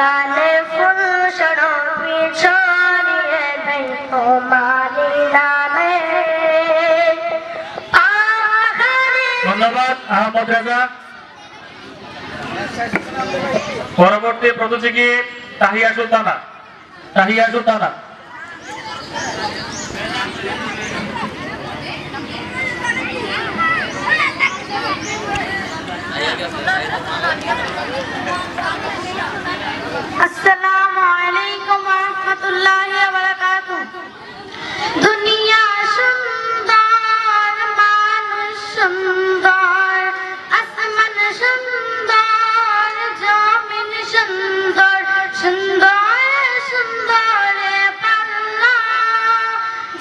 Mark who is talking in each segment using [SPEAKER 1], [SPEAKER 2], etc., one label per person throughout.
[SPEAKER 1] বাগানে ফুল সরবি ছড়িয়ে দেয় তোমারি নামে।
[SPEAKER 2] ধন্যবাদ আহমদ রাজা। পরবর্তী প্রতিযোগী তাহিয়া সুলতানা। তাহিয়া সুলতানা।
[SPEAKER 1] আসসালামু আলাইকুম ওয়া রাহমাতুল্লাহি ওয়া বারাকাতুহু। দুনিয়া সুন্দর, মানুষ সুন্দর, আসমান সুন্দর, জমিন সুন্দর, সুন্দর সুন্দর পাল্লা।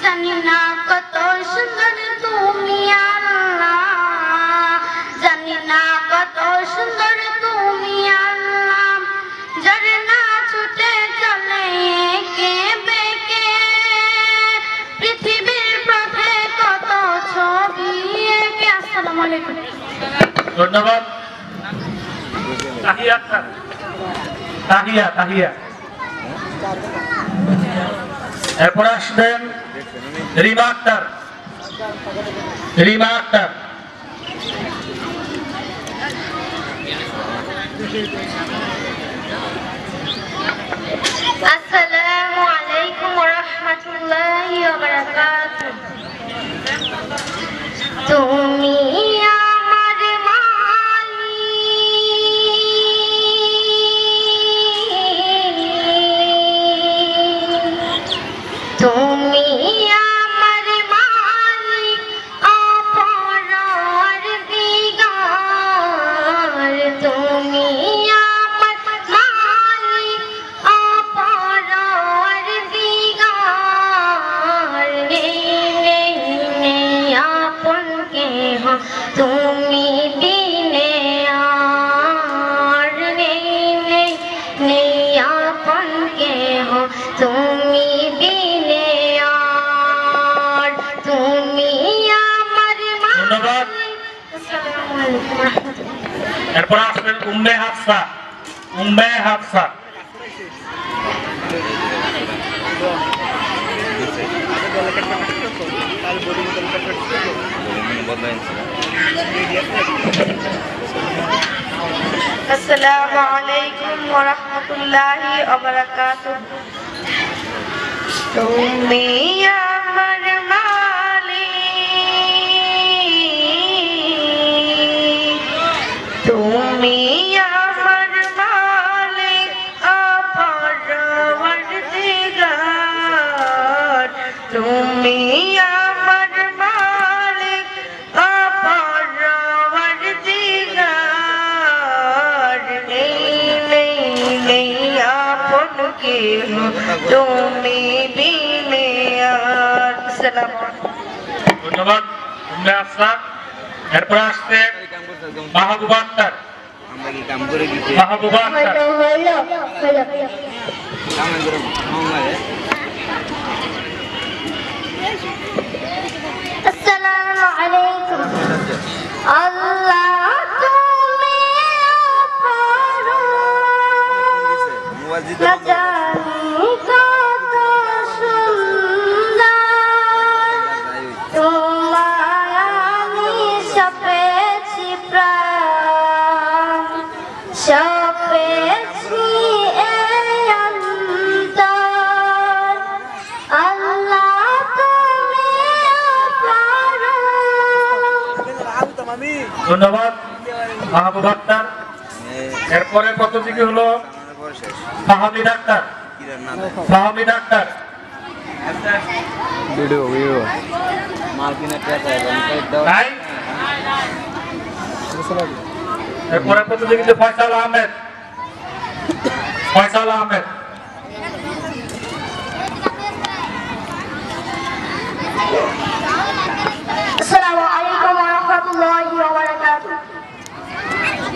[SPEAKER 1] জানি না কত সুন্দর তুমি আল্লাহ, জানি না কত সুন্দর তুমি আল্লাহ। ঝরনা ছুটে চলে একে বেঁকে, পৃথিবীর পথে কত ছবি এঁকে। আসসালামু আলাইকুম।
[SPEAKER 2] ধন্যবাদ তাহিয়া আক্তার। তাহিয়া তাহিয়া। এরপর আসবেন রিমা আক্তার। রিমা আক্তার।
[SPEAKER 1] আসসালামু আলাইকুম ওয়া রাহমাতুল্লাহি ওয়া বারাকাতুহু। তুমি আমার মালিক, তুমি আমার মালিক, অপরওয়ারদিগার। তুমি আমার মালিক, অপরওয়ারদিগার। নেই আপন কেহ তুমি বিনে আর। নেই আপন কেহ তুমি বিনে আর। তুমি আমার
[SPEAKER 2] ধন্যবাদ।
[SPEAKER 1] আসসালামু আলাইকুম ওয়া রাহমাতুল্লাহ।
[SPEAKER 2] এরপর আসবেন উম্মে হাফসা। উম্মে হাফসা।
[SPEAKER 1] আসসালামু আলাইকুম ওয়া রাহমাতুল্লাহি ওয়া বারাকাতুহু। তুমি আমার মালিক, তুমি আমার মালিক, অপরওয়ারদিগার। তুমি আমার মালিক, অপরওয়ারদিগার। নেই আপন কেহ তুমি বিনে আর। আসসালামু আলাইকুম।
[SPEAKER 2] ধন্যবাদ উম্মে হাফসা। এরপর আসছে মাহবুবা আক্তার। মাহবুবা আক্তার।
[SPEAKER 1] আসসালামু আলাইকুম। আল্লাহ তুমি অপরূপ, না জানি কত সুন্দর। তোমায় আমি সপেছি প্রাণ, সপেছি এই অন্তর। আল্লাহ তুমি অপরূপ।
[SPEAKER 2] ধন্যবাদ মাহবুবা আক্তার। এরপরে প্রতিযোগী হলো ফাহমিদ আক্তার। ফাহমিদ আক্তার। নাই? এরপরে প্রতিযোগী ফয়সাল আহমেদ। ফয়সাল আহমেদ।
[SPEAKER 1] আসসালামু আলাইকুম ওয়া রাহমাতুল্লাহি ওয়া বারাকাতুহু।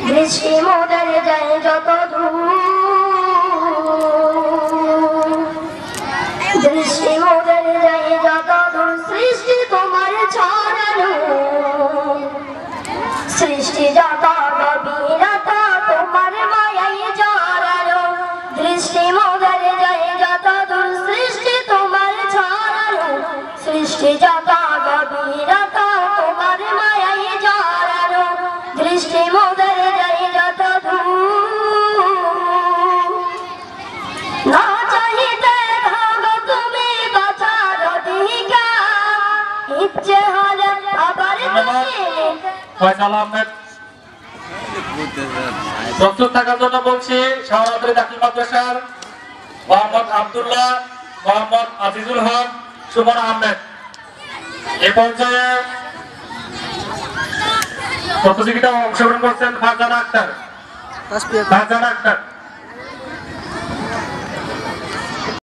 [SPEAKER 1] বৃষ্টি মোদের যায় যত দূর, বৃষ্টি মোদের যায় যত দূর, সৃষ্টি তোমার ছড়ানো, সৃষ্টি যত গভীরতা তোমার মায়ায় জড়ানো। সৃষ্টি যত গভীরতা তোমার মায়াই জড়ানো দৃষ্টি মোদের যাই যত দূর না চাহিতে থাকো তুমি বাঁচার অধিকার ইচ্ছে হলে আবার
[SPEAKER 2] ফয়সাল আহমেদ প্রস্তুত থাকার জন্য বলছি শাহরাদী দাখিল মাদ্রাসার মোহাম্মদ আব্দুল্লাহ, মোহাম্মদ আজিজুল হক, সুমন আহমেদ। এ পর্যায়ে প্রতিযোগিতায় অংশগ্রহণ করছেন ফারজানা আক্তার।